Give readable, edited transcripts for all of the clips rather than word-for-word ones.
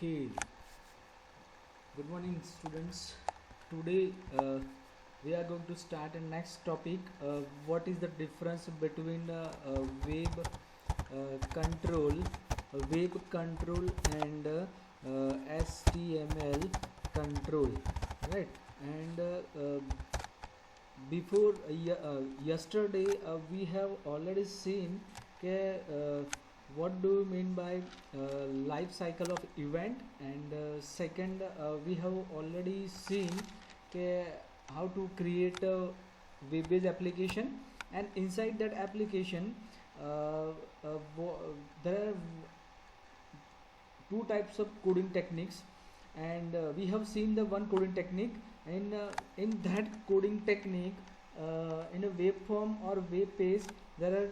Okay, good morning, students. Today we are going to start a next topic. What is the difference between control, web control, and HTML control, right? And before yesterday we have already seen what do you mean by life cycle of event, and second we have already seen how to create a web based application, and inside that application uh, there are two types of coding techniques, and we have seen the one coding technique. In that coding technique, in a web form or web page, there are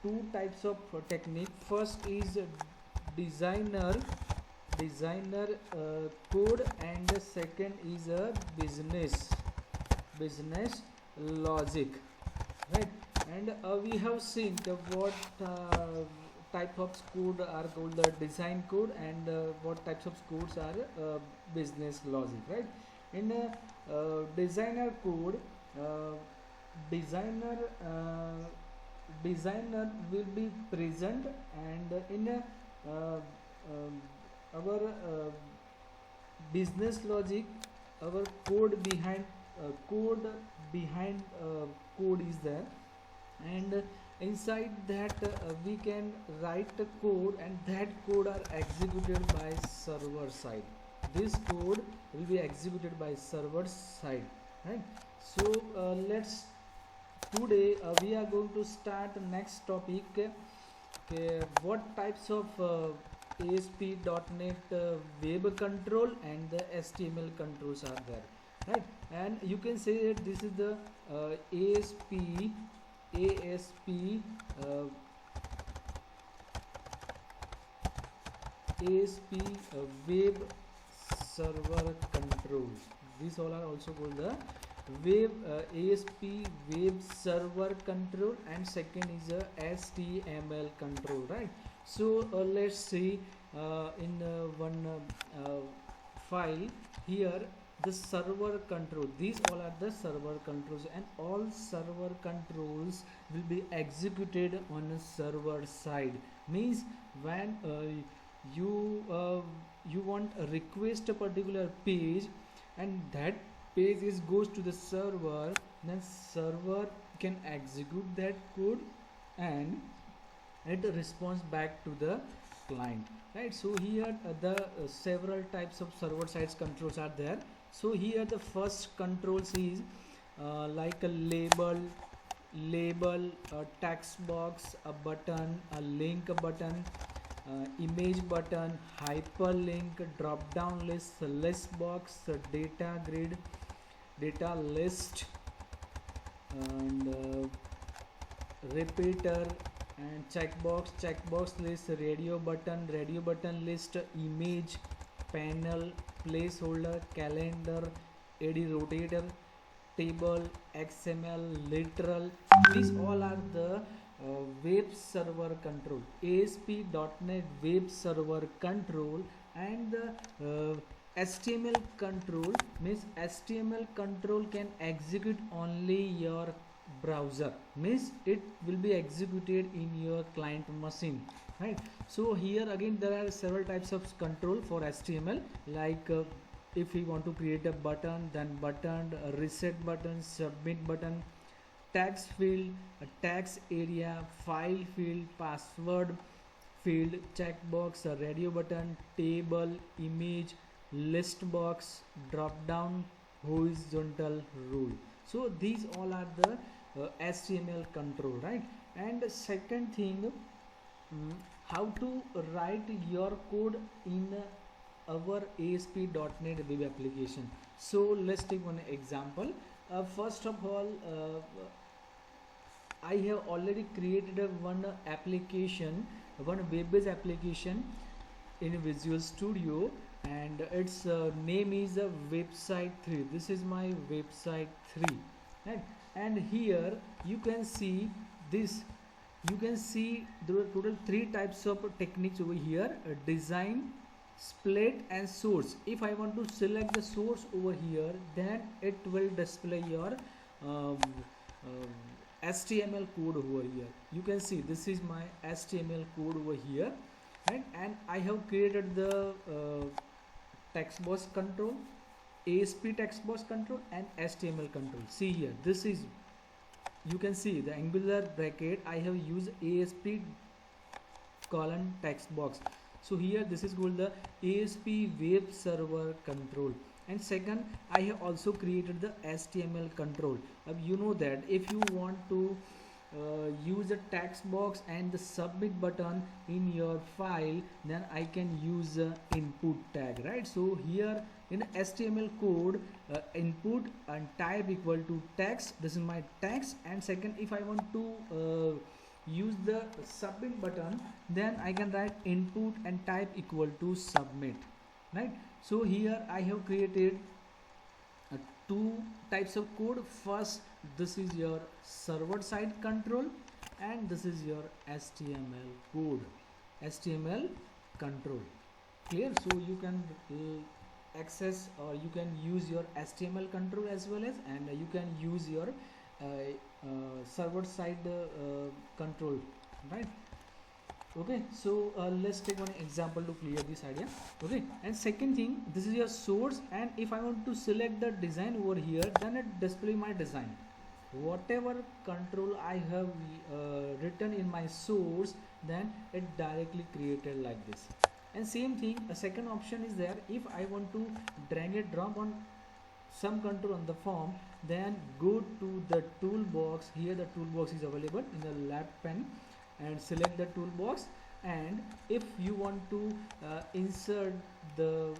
two types of technique. First is designer designer code, and the second is a business logic, right? And we have seen the what type of code are called the design code, and what types of codes are business logic, right? In designer code, uh, designer uh, designer will be present, and in our business logic, our code is there, and inside that we can write a code, and that code are executed by server side. This code will be executed by server side, right? So let's today we are going to start the next topic. What types of ASP.NET web control and the HTML controls are there, right? And you can say that this is the ASP uh, web server controls. These all are also called the web ASP web server control, and second is a HTML control, right? So let's see in one file here the server control. These all are the server controls, and all server controls will be executed on a server side. Means when you want a request a particular page, and that page goes to the server, then server can execute that code, and it responds back to the client, right? So here the several types of server side controls are there. So here the first controls is like a label, a text box, a button, a link button, image button, hyperlink, drop down list box, data grid, data list, and repeater, and checkbox list, radio button list, image panel, placeholder, calendar, AD rotator, table, XML, literal. These all are the web server control, ASP.NET web server control. And the HTML control means HTML control can execute only your browser, means it will be executed in your client machine, right? So here again there are several types of control for HTML, like if we want to create a button, then button, a reset button, submit button, tags field, a tags area, file field, password field, checkbox, a radio button, table, image, list box, drop down, horizontal rule. So these all are the HTML control, right? And the second thing, how to write your code in our ASP.NET web application. So let's take one example. First of all, I have already created one application, one web-based application in Visual Studio, and its name is website 3. This is my website 3, right? And here you can see this. You can see there are total three types of techniques over here: design, split and source. If I want to select the source over here, then it will display your um, um, HTML code over here. You can see this is my HTML code over here, right? And I have created the text box control, ASP text box control, and HTML control. See here, this is, you can see the angular bracket. I have used ASP colon text box. So here this is called the ASP web server control. And second, I have also created the HTML control. You know that if you want to use a text box and the submit button in your file, then I can use input tag, right? So here in HTML code, input and type equal to text. This is my text. And second, if I want to use the submit button, then I can write input and type equal to submit, right? So here I have created two types of code. First, this is your server side control, and this is your HTML code, HTML control. Clear? So you can access, or you can use your HTML control as well as, and you can use your server side control, right? Okay, so let's take one example to clear this idea. Okay, and second thing, this is your source, and if I want to select the design over here, then it display my design. Whatever control I have written in my source, then it directly created like this. And same thing, a second option is there. If I want to drag and drop on some control on the form, then go to the toolbox. Here the toolbox is available in the left pane, and select the toolbox. And if you want to insert the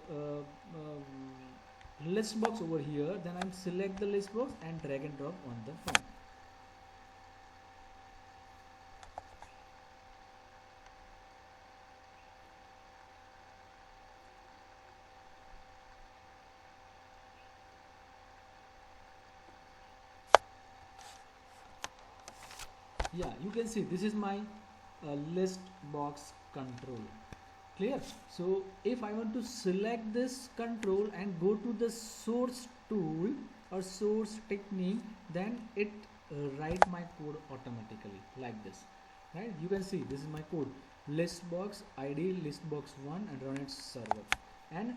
list box over here, then I'm select the list box and drag and drop on the form. Yeah, you can see this is my list box control. Clear? So if I want to select this control and go to the source tool or source technique, then it write my code automatically like this, right? You can see this is my code, list box id list box 1, and run its server. And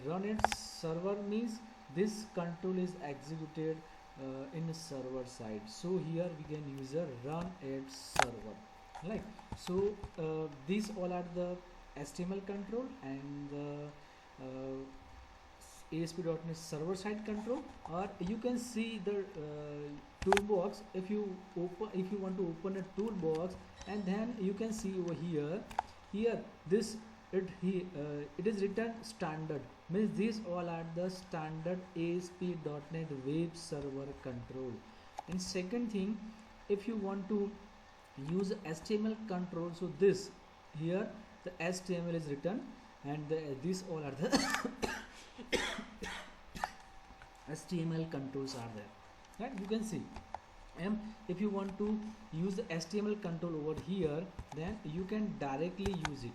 run its server means this control is executed in the server side. So here we can use a run its server, like so. These all are the HTML control and the ASP.NET server side control. Or you can see the toolbox. If you want to open a toolbox, and then you can see over here this it is written standard, means these all are the standard ASP.NET web server control. And second thing, if you want to use HTML control, so this here the HTML is written, and these all are the HTML controls are there, right? You can see. And if you want to use the HTML control over here, then you can directly use it.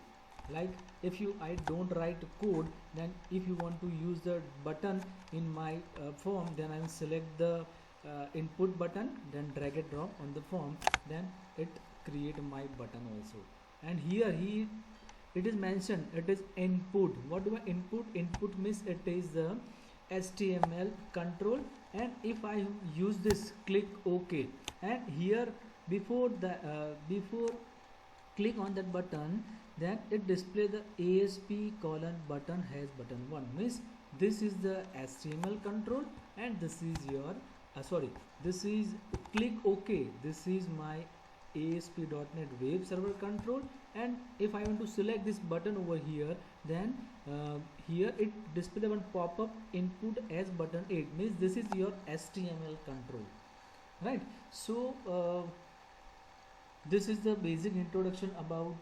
Like if I don't write code, then if you want to use the button in my form, then I will select the input button, then drag and drop on the form, then it create my button also. And here it is mentioned, it is input. What do I input? Input means it is the HTML control. And if I use this, click OK, and here before click on that button, then it display the ASP colon button has button 1, means this is the HTML control, and this is your this is click OK, this is my ASP.NET web server control. And if I want to select this button over here, then here it display the one pop-up input as button 8, means this is your HTML control, right? So this is the basic introduction about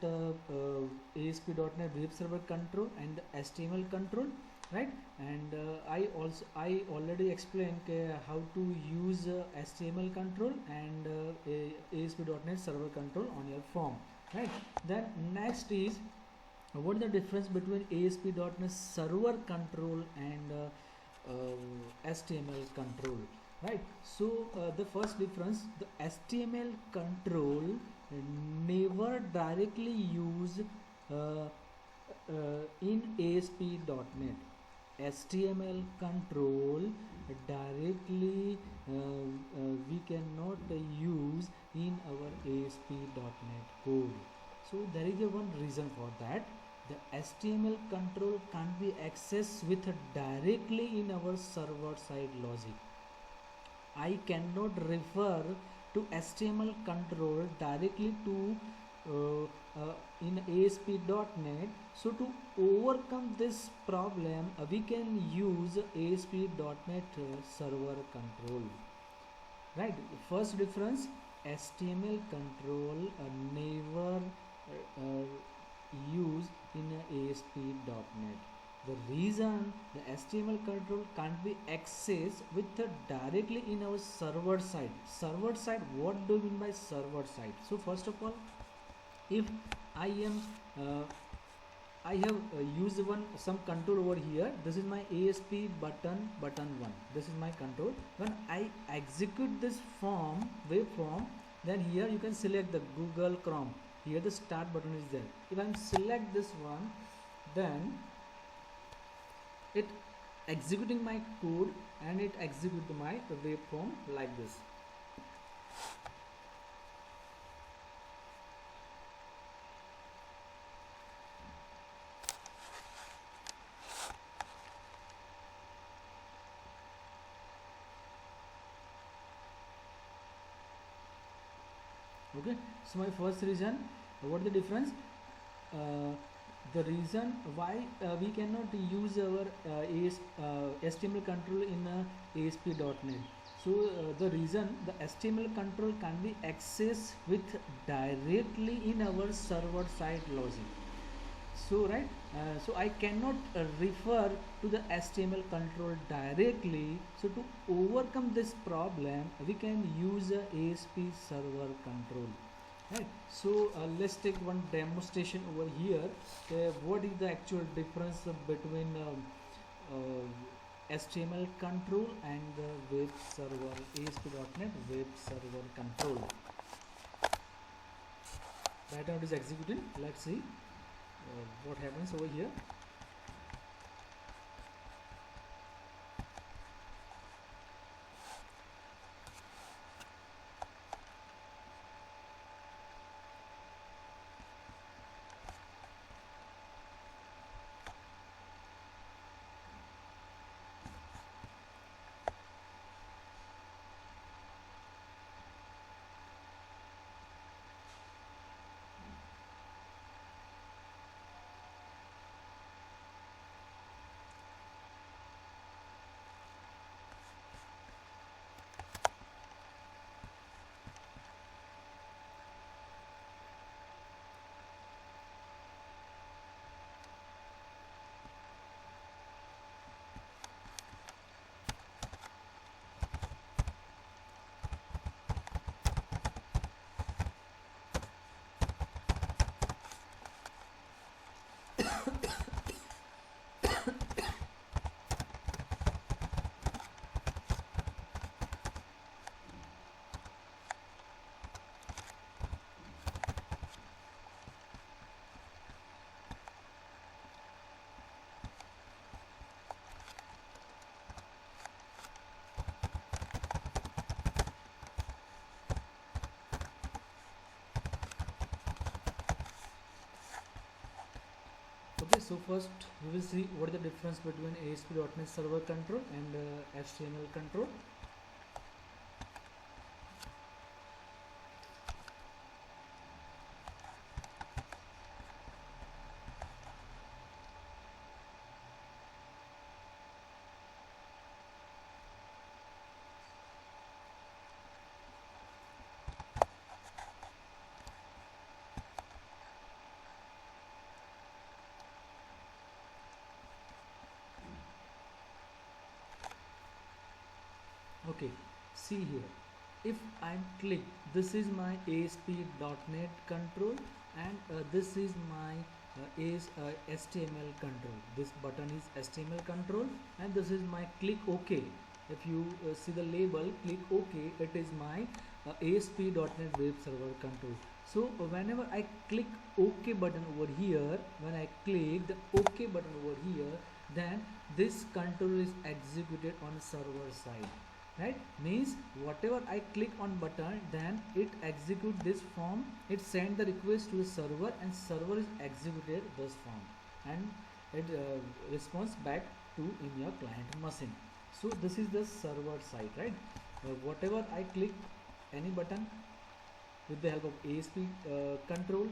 ASP.NET web server control and HTML control, right? And I already explained how to use HTML control and ASP.NET server control on your form, right? Then next is What is the difference between ASP.NET Server control and HTML control, right? So the first difference, the HTML control never directly use uh, in ASP.NET. HTML control directly we cannot use in our ASP.NET code. So there is a one reason for that. The HTML control can't be accessed with directly in our server side logic. I cannot refer to HTML control directly to in ASP.NET. So to overcome this problem, we can use ASP.NET server control. Right. First difference: HTML control never use in ASP.NET. The reason the HTML control can't be accessed with directly in our server side. Server side, what do you mean by server side? So first of all, if I am I have used some control over here. This is my ASP button 1. This is my control. When I execute this form waveform, then here you can select the Google Chrome. Here the start button is there. If I select this one, then it executing my code and it execute my waveform like this. Okay, so my first reason, what is the difference? The reason why we cannot use our HTML control in ASP.NET. So the reason, the HTML control can be accessed with directly in our server side logic. So right, so I cannot refer to the HTML control directly. So to overcome this problem, we can use a ASP server control. Right. So let's take one demonstration over here. What is the actual difference between HTML control and the web server, ASP.NET web server control. Right now it is executing. Let's see what happens over here. Okay, so first we will see what is the difference between ASP.NET Server Control and HTML control. Okay, see here, if I click, this is my ASP.NET control and this is my is HTML control. This button is HTML control, and this is my click OK. If you see the label click OK, it is my ASP.NET Web Server control. So whenever I click OK button over here, when I click the OK button over here, then this control is executed on server side, right? Means whatever I click on button, then it execute this form, it send the request to the server, and server is executed this form, and it responds back to in your client machine. So this is the server side, right? Whatever I click any button with the help of ASP control,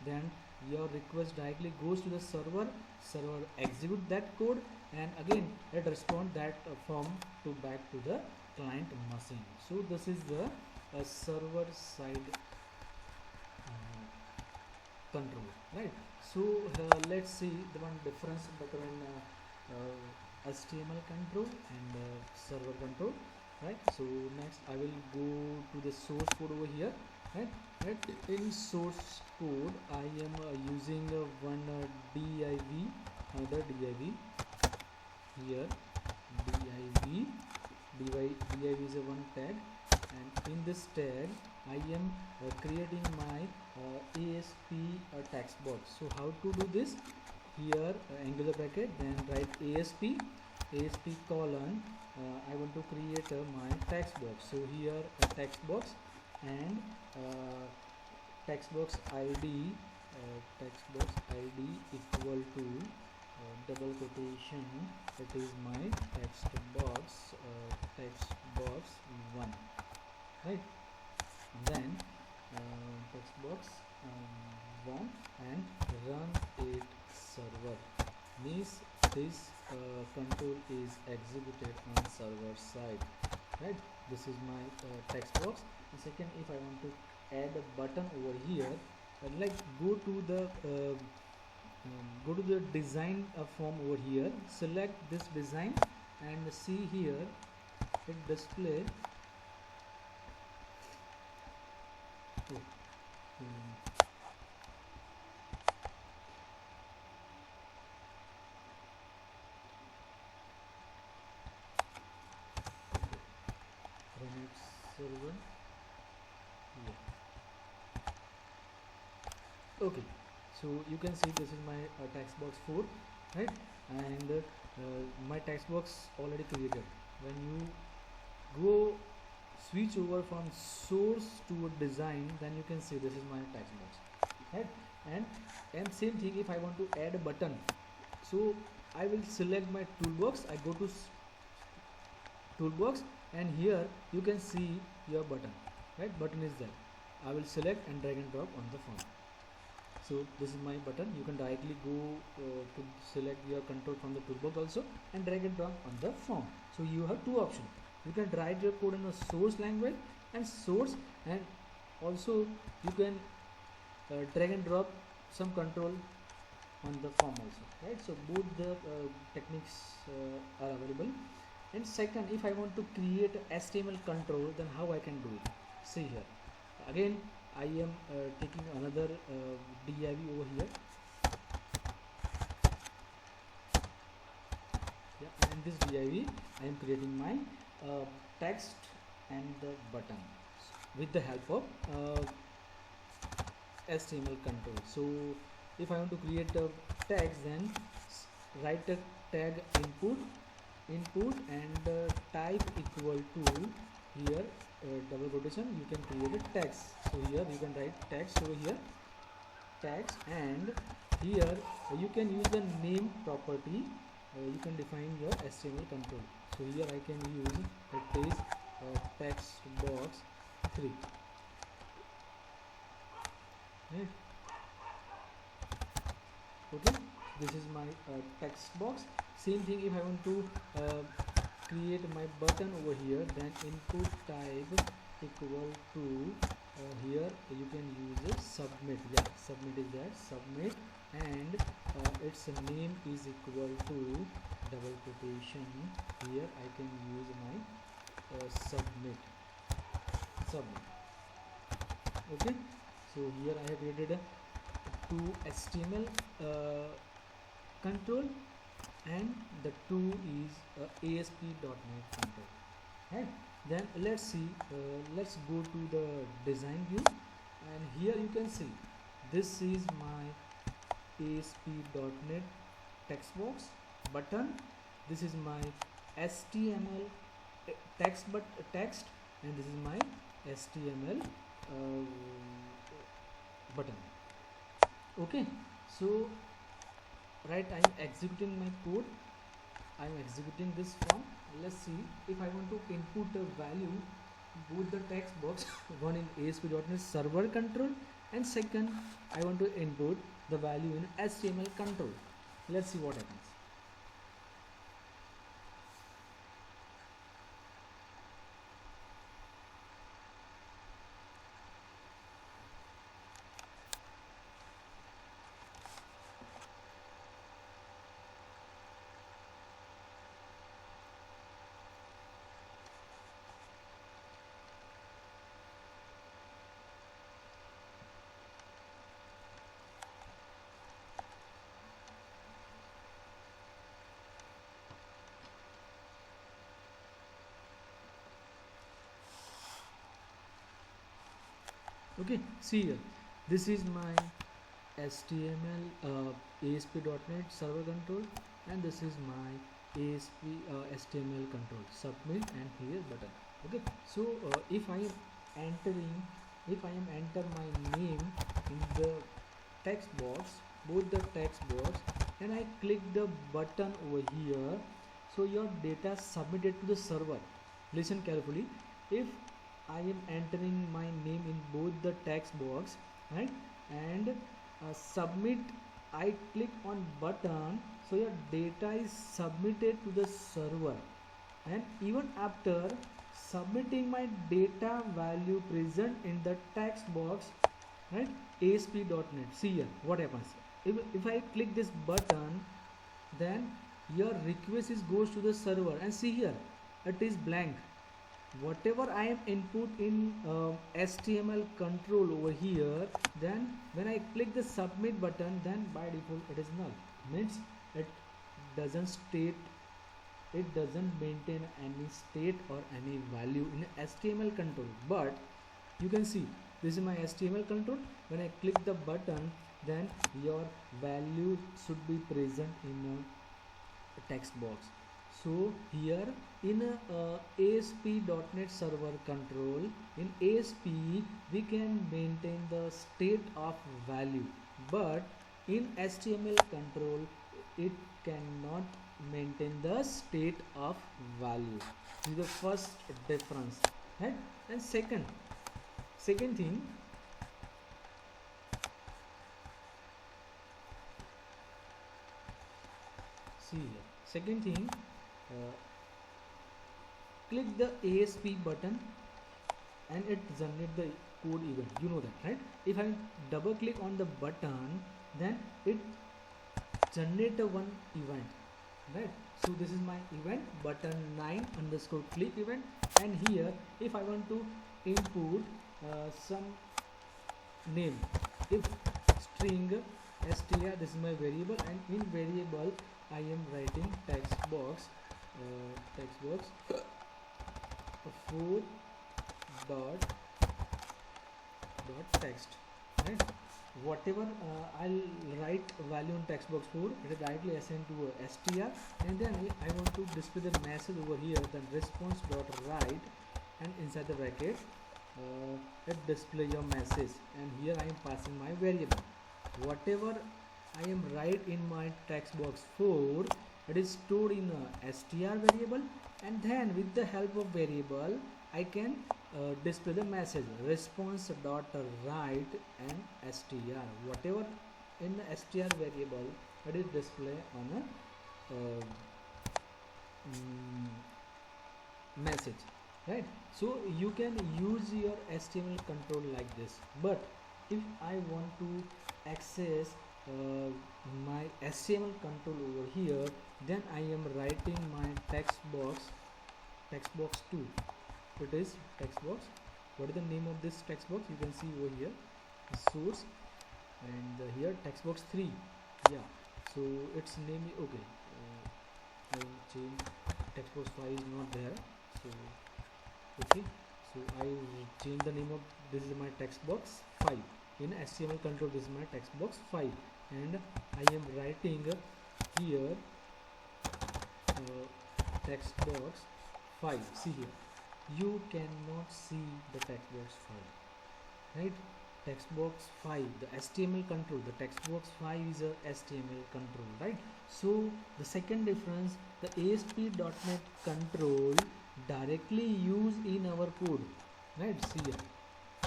then your request directly goes to the server execute that code, and again it respond that form to back to the client machine. So this is the server side control, right? So let's see the one difference between HTML control and server control, right? So next I will go to the source code over here, right? In source code I am using one div, another div here, div is a one tag, and in this tag I am creating my ASP text box. So how to do this? Here angular bracket, then write ASP colon, I want to create my text box. So here a text box, and text box ID equal to double quotation, it is my text box 1, right? And then text box 1, and run it server, means this control is executed on server side, right? This is my text box. And second, if I want to add a button over here, like go to the design form over here, select this design, and see here it display server. Yeah. Okay, so you can see this is my text box 4, right? And my text box already created. When you go switch over from source to a design, then you can see this is my text box, right? And same thing, if I want to add a button, so I will select my toolbox, I go to toolbox, and here you can see your button, right? Button is there. I will select and drag and drop on the form. So this is my button. You can directly go to select your control from the toolbox also, and drag and drop on the form. So you have two options. You can write your code in a source language and source, and also you can drag and drop some control on the form also, right? So both the techniques are available. And second, if I want to create HTML control, then how I can do it? See here, again I am taking another div over here, yeah, and this div I am creating my text and the button with the help of HTML control. So if I want to create a tags, then write a tag input and type equal to, here double quotation, you can create a text. So here you can write text over here, text, and here you can use the name property, you can define your HTML control. So here I can use it is text box 3, right? Okay, this is my text box. Same thing, if I want to create my button over here, then input type equal to here you can use a submit. Yeah, submit is that, submit, and its name is equal to double quotation. Here I can use my submit. Okay, so here I have created a two HTML control, and the two is ASP.NET control. Right? Then let's see, let's go to the design view, and here you can see this is my ASP.NET text box button. This is my HTML text and this is my HTML button. Okay, so right, I am executing my code. I am executing this form. Let's see if I want to input a value, both the text box one in ASP.NET server control, and second I want to input the value in HTML control. Let's see what happens. Okay, see here, this is my HTML ASP.NET server control, and this is my ASP HTML control, submit and here button. Okay, so if I am enter my name in the text box, both the text box, and I click the button over here, so your data submitted to the server. Listen carefully. If I am entering my name in both the text box, right, and submit, I click on button, so your data is submitted to the server, and even after submitting my data value present in the text box, right, ASP.NET, see here what happens. If I click this button, then your request is goes to the server, and see here it is blank. Whatever I am input in HTML control over here, then when I click the submit button, then by default it is null. Means it doesn't maintain any state or any value in HTML control. But you can see this is my HTML control. When I click the button, then your value should be present in a text box. So here in ASP.NET server control, in ASP we can maintain the state of value, but in HTML control it cannot maintain the state of value. This is the first difference, right? And second thing, see here, second thing, click the ASP button and it generate the code event. You know that, right? If I double click on the button, then it generate a one event, right? So this is my event button 9 underscore click event, and here if I want to input some name, if string str, this is my variable, and in variable I am writing text box 4 dot text, right? Whatever I'll write value in text box 4, it is directly assigned to str, and then I want to display the message over here, then response dot write, and inside the bracket it display your message, and here I am passing my variable. Whatever I am write in my text box 4, it is stored in a str variable, and then with the help of variable I can display the message response dot write and str. Whatever in the str variable, it is display on a message, right? So you can use your HTML control like this. But if I want to access my HTML control over here, then I am writing my text box 2. It is text box. What is the name of this text box? You can see over here, source, and here text box 3. Yeah, so its name is okay. I will change. Text box 5 is not there, so okay, so I change the name of this is my text box 5 in HTML control. This is my text box 5 and I am writing here text box 5. See here, you cannot see the text box 5, right? Text box 5, the HTML control, the text box 5 is a HTML control, right? So the second difference, the ASP.NET control directly use in our code, right? See here,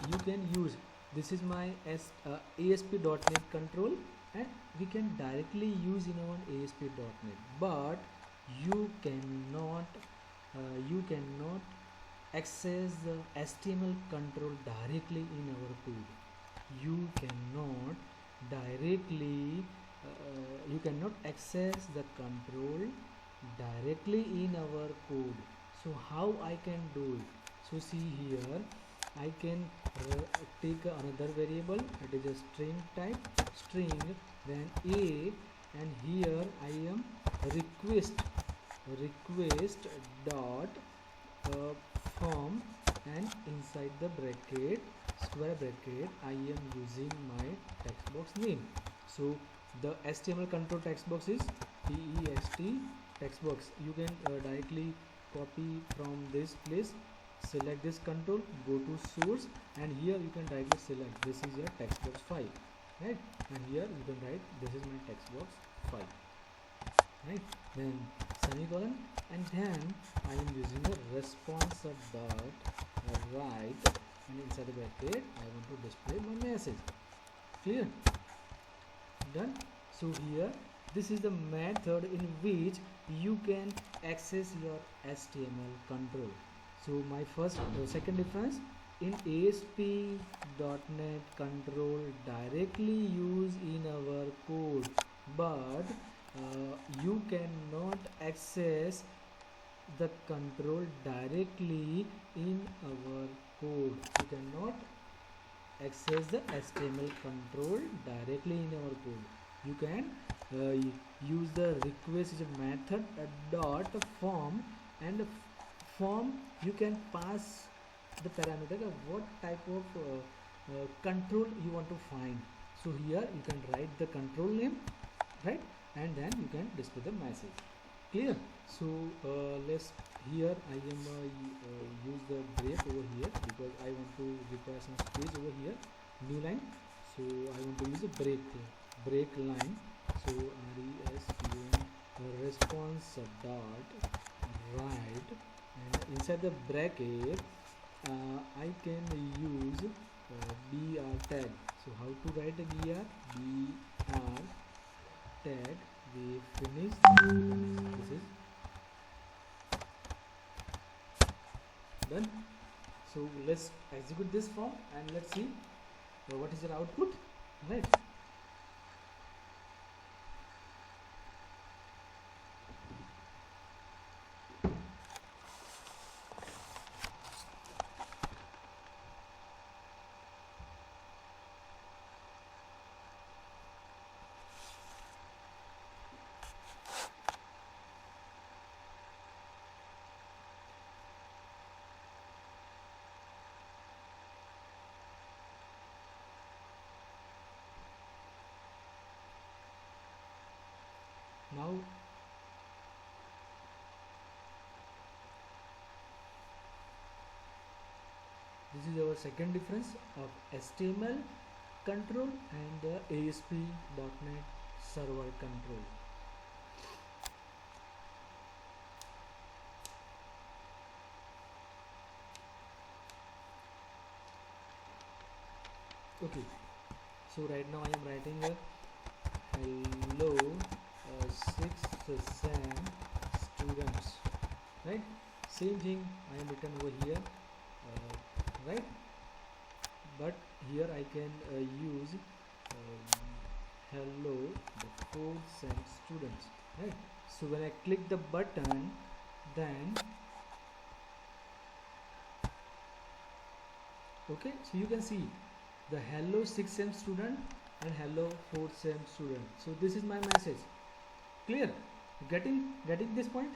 you can use, this is my ASP.NET control and we can directly use in our ASP.NET, but you cannot access the HTML control directly in our code. You cannot directly you cannot access the control directly in our code. So how I can do it? So see here, I can take another variable, it is a string type, string, then a, and here I am request dot form, and inside the bracket, square bracket, I am using my text box name. So the HTML control text box is text text box. You can directly copy from this place, select this control, go to source, and here you can directly select this is your text box 5, right? And here you can write this is my text box 5, right? Then semicolon, and then I am using a response dot write, and inside the bracket I want to display my message. Clear? Done. So here this is the method in which you can access your HTML control. So my second difference, in ASP.NET control directly use in our code, but you cannot access the control directly in our code. You cannot access the HTML control directly in our code. You can use the request method dot form, and form you can pass the parameter of what type of control you want to find. So here you can write the control name, right, and then you can display the message. Clear? So let's, here I am use the break over here because I want to require some space over here, new line. So I want to use a break line. So response dot write, and inside the bracket I can use br tag. So how to write a br tag, we finish. This is done. So let's execute this form and let's see what is your output, right? Now this is our second difference of HTML control and ASP.NET server control. Okay, so right now I am writing a hello 6th sem students, right? Same thing I am written over here, right? But here I can use hello the 4th sem students, right? So when I click the button, then okay, so you can see the hello 6th sem student and hello 4th sem student. So this is my message. Clear? Getting this point?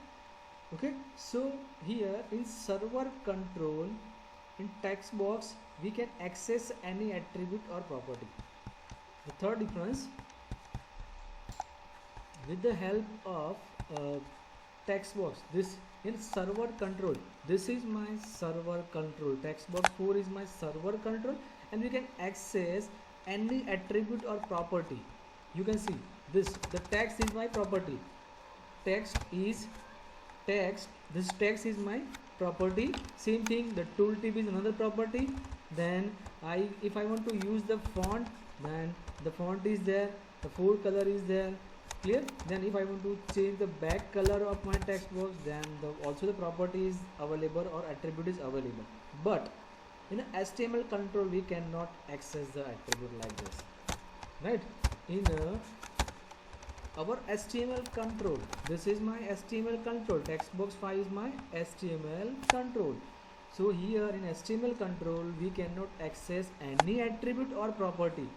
Okay, so here in server control, in text box we can access any attribute or property. The third difference, with the help of text box, this in server control, this is my server control, text box 4 is my server control, and we can access any attribute or property. You can see this, the text is my property, text, this text is my property. Same thing, the tooltip is another property. Then if I want to use the font, then the font is there, the font color is there. Clear? Then if I want to change the back color of my text box, then also the property is available or attribute is available. But in HTML control we cannot access the attribute like this, right? In our HTML control, this is my HTML control, text box 5 is my HTML control. So here in HTML control we cannot access any attribute or property,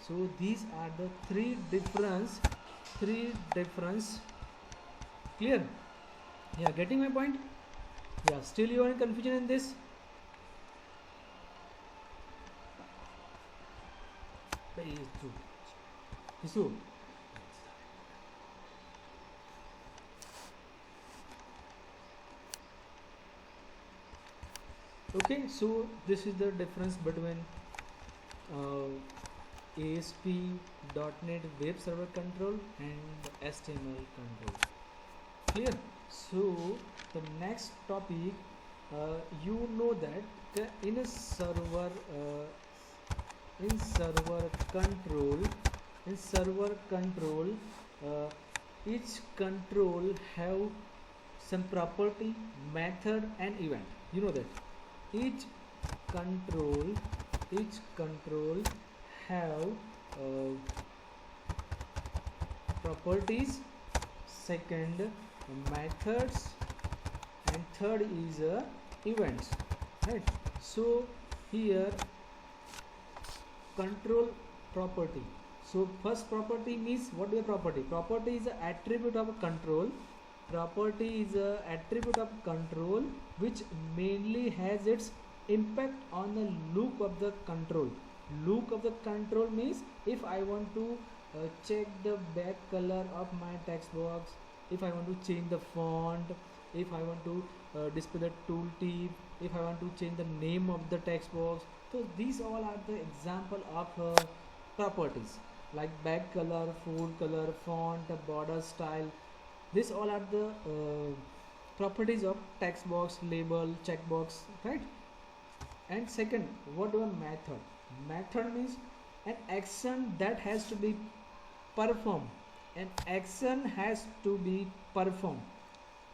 So these are the three difference. Clear? Yeah, getting my point? Yeah, still you are in confusion in this? Okay, so this is the difference between ASP.NET Web Server Control and HTML control. Clear? So the next topic, you know that in a server control, each control have some property, method and event. You know that each control have properties, second methods, and third is events, right? So here control property. So first property means, what is a property? Property is an attribute of a control. Which mainly has its impact on the look of the control. Look of the control means if I want to check the back color of my text box, if I want to change the font, if I want to display the tooltip, if I want to change the name of the text box. So these all are the example of properties like back color, font color, font, border style. These all are the properties of text box, label, checkbox, right? And second, what do a method? Method means an action that has to be performed.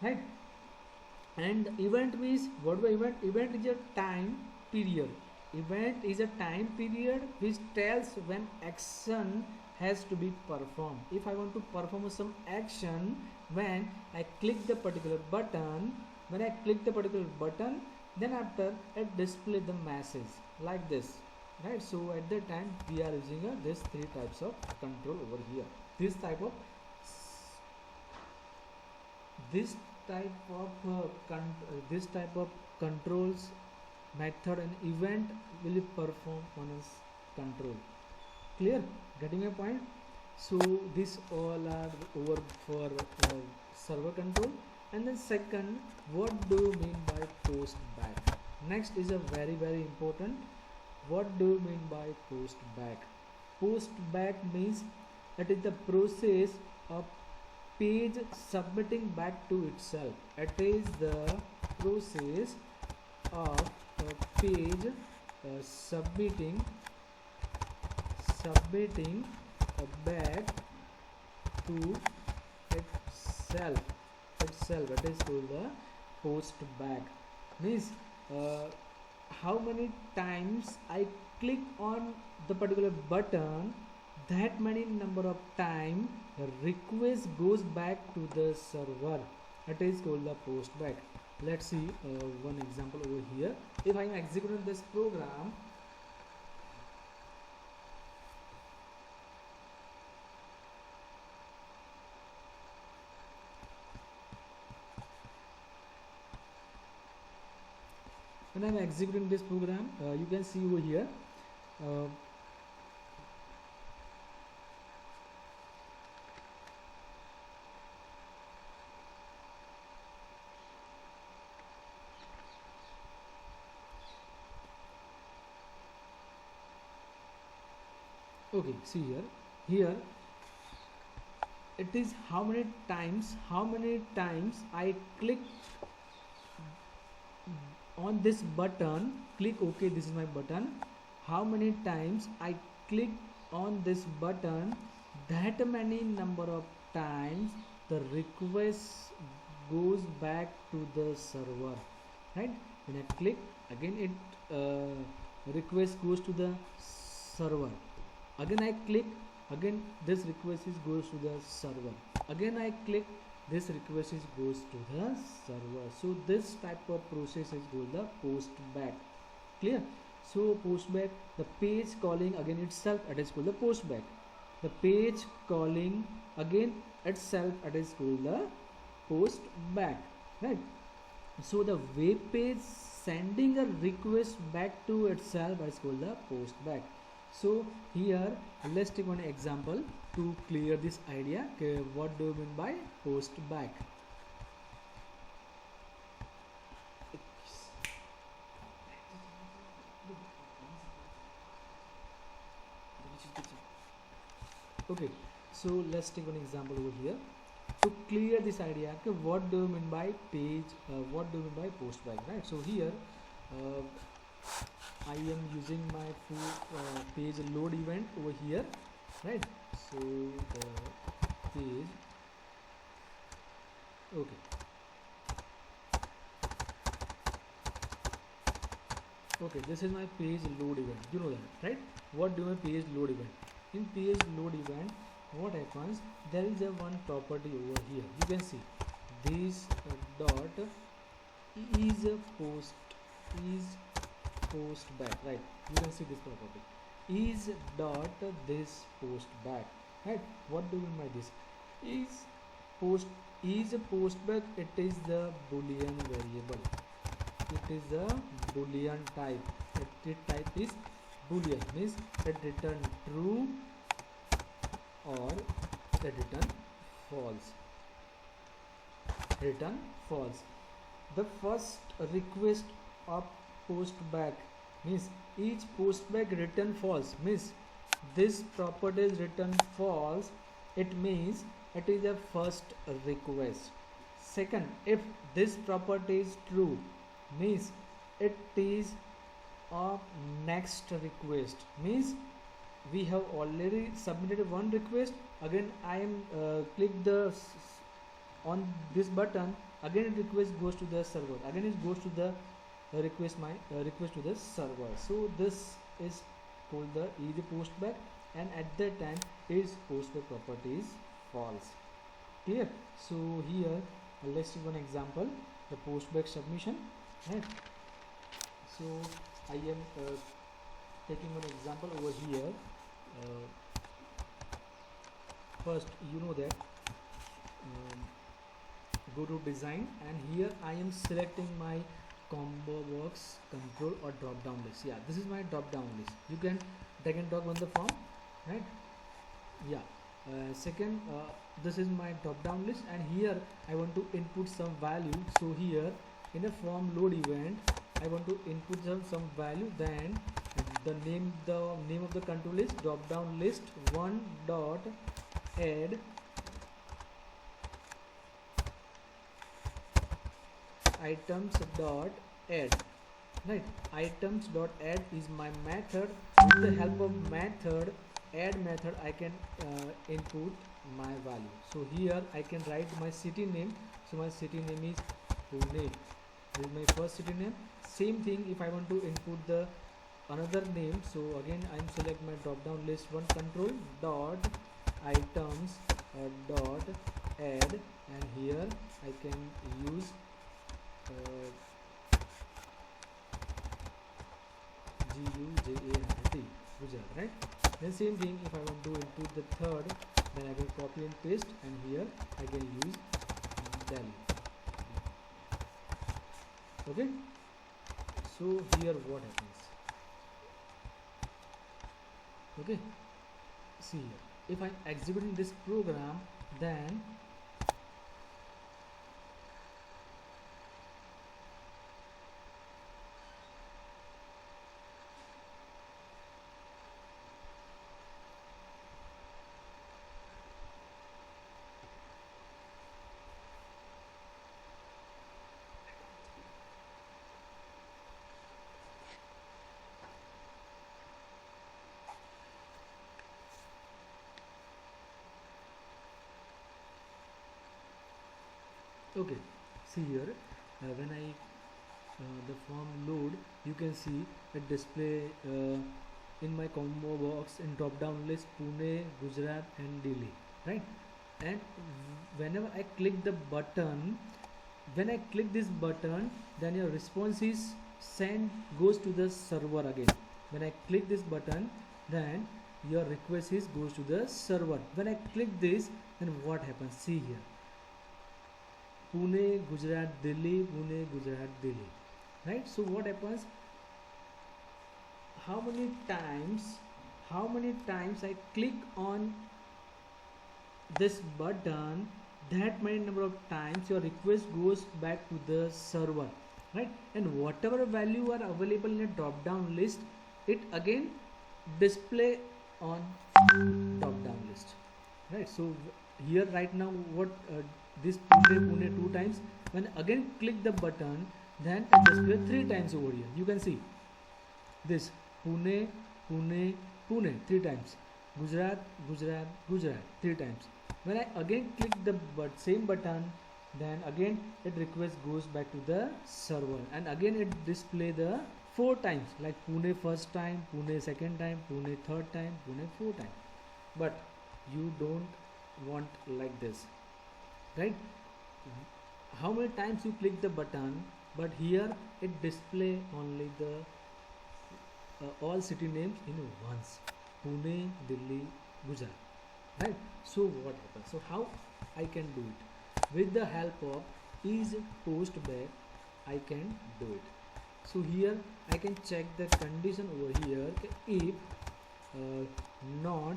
Right? And event means, what do event? Event is a time period. Event is a time period which tells when action has to be performed. If I want to perform some action, when I click the particular button, then after it display the message like this, right? So at that time we are using these three types of control over here. This type of controls, method and event will be performed on a control. Clear? Getting a point? So this all are over for server control. And then second, what do you mean by post back? Next is a very important. What do you mean by post back? Post back means it is the process of page submitting back to itself. It is the process of a page submitting back to itself. It is called the post back. Means how many times I click on the particular button, that many number of time request goes back to the server. It is called the post back. Let's see one example over here. If I am executing this program, when I'm executing this program, you can see over here, okay, see here it is how many times I click on this button, click OK, this is my button. How many times I click on this button, that many number of times the request goes back to the server, right? When I click again, it request goes to the server. Again I click, again this request goes to the server. Again I click, this request goes to the server. So this type of process is called the post back. Clear? So post back, the page calling again itself, it is called the post back. The page calling again itself, it is called the post back, right? So the web page sending a request back to itself is called the post back. So here let's take one example to clear this idea. Okay, what do you mean by post back? Okay, so let's take one example over here to clear this idea. Okay, what do you mean by page? What do you mean by post back? Right. So here I am using my full page load event over here, right? So the page, okay, okay, this is my page load event, you know that, right? What do my page load event? In page load event, what happens, there is a one property over here, you can see this dot is a post back, right? You can see this property is dot this post back, right? What do you mean by this? Is a post back, it is the boolean variable, it is a boolean type, it type is boolean, means it return true or it return false, return false. The first request of post back means each post back return false, means this property is return false, it means it is a first request. Second, if this property is true, means it is a next request, means we have already submitted one request, again I am click the on this button, again it request goes to the server, again it goes to the request to the server. So this is called the is post back, and at that time its post back property is false. Clear? So here let's take one example, the post back submission, right? So I am taking one example over here. First, you know that go to design, and here I am selecting my combo box control or drop down list. Yeah, this is my drop down list. You can drag and drop on the form, right? Yeah. Second, this is my drop down list, and here I want to input some value. So here in a form load event, I want to input some value. Then the name of the control is drop down list one dot add items dot add, right? Items dot add is my method. With the help of method add method, I can input my value. So here I can write my city name. So my city name is Pune. This is my first city name. Same thing if I want to input the another name. So again I am select my drop down list one control dot items dot add, and here I can use GUJART, Gujarat, right? Then same thing if I want to input the third, then I will copy and paste, and here I can use Delhi. Okay, So here what happens, okay, see here, if I'm executing this program, then okay, see here, when I the form load, you can see a display in my combo box in drop down list Pune, Gujarat and Delhi, right? And whenever I click the button, when I click this button, then your response is sent, goes to the server again. When I click this button, then your request is goes to the server. When I click this, then what happens, see here, Pune, Gujarat, Delhi, Pune, Gujarat, Delhi, right? So what happens, how many times I click on this button, that many number of times your request goes back to the server, right? And whatever value are available in a drop down list, it again display on drop down list, right? So here right now what this Pune 2 times, when again click the button, then it display 3 times over here. You can see this Pune, Pune, Pune 3 times, Gujarat, Gujarat, Gujarat 3 times. When I again click the same button, then again it request goes back to the server, and again it display the 4 times, like Pune first time, Pune second time, Pune third time, Pune 4 time. But you don't want like this, right? How many times you click the button, but here it display only the all city names in once, Pune, Delhi, Gujarat, right? So what happens, so how I can do it, with the help of is post back I can do it. So here I can check the condition over here, if not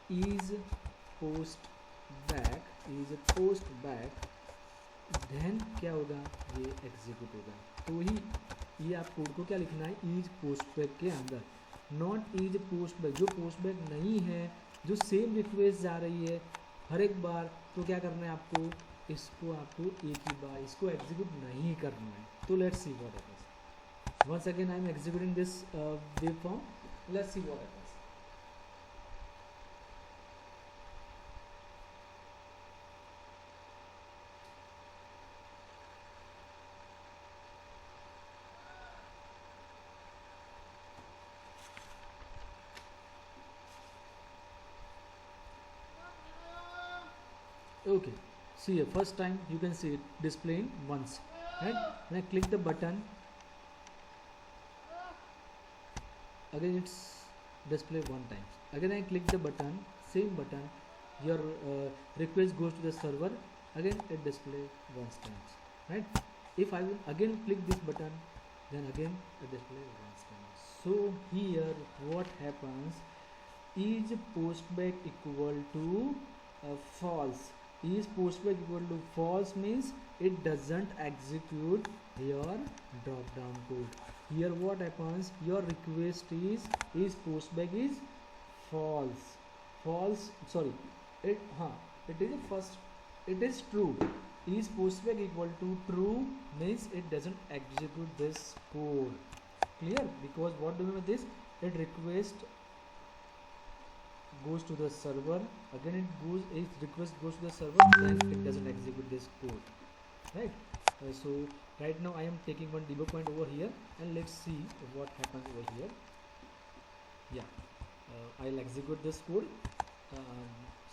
is post back, then क्या होगा, ये execute होगा. तो ही ये आप code को क्या लिखना है, इज पोस्ट बैक के अंदर, नॉट इज पोस्ट बैक. जो पोस्ट बैक नहीं है, जो सेम रिक्वेस्ट जा रही है हर एक बार, तो क्या करना है आपको, इसको आपको एक ही बार इसको एग्जीक्यूट नहीं करना है. तो let's see what happens. Once again I am executing this waveform. Let's see what happens. Okay, see here, first time you can see it displaying once, right? When I click the button, again it's display 1 time. Again I click the button, same button, your request goes to the server, again it display once times, right? If I will again click this button, then again it display once times. So here what happens, is postback equal to false. Is postback equal to false means it doesn't execute your drop down code. Here what happens, your request is postback is false, sorry, it is a first, it is true. Is postback equal to true means it doesn't execute this code. Clear? Because what do we mean with this, it request goes to the server, again its request goes to the server, then it doesn't execute this code, right? So right now I am taking one debug point over here, and let's see what happens over here. Yeah, I'll execute this code.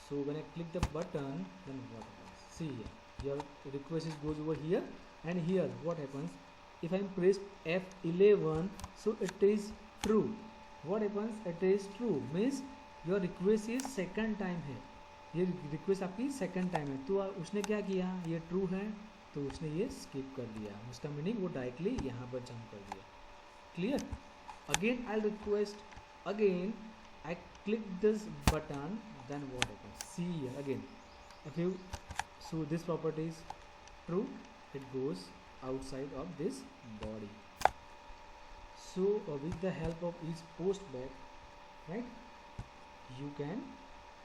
So when I click the button, then what happens, see here, your request goes over here, and here what happens, if I press F11, so it is true. What happens, it is true means your request ये second time है, ये request आपकी second time है. तो उसने क्या किया, ये ट्रू है, तो उसने ये स्किप कर दिया, उसका मीनिंग वो डायरेक्टली यहाँ पर जंप कर दिया. Clear? Again I'll request, again I click this button, then what happens? See here again, if you, so this property is true, it goes outside of this body. So with the help of each post back, right, you can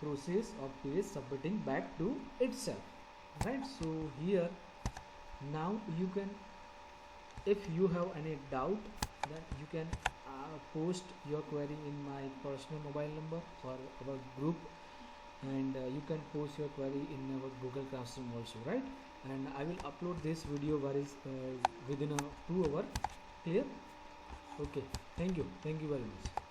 process of page submitting back to itself, right? So here now you can, if you have any doubt, then you can post your query in my personal mobile number or our group, and you can post your query in our Google Classroom also, right? And I will upload this video within a 2 hour. Clear? Okay, thank you very much.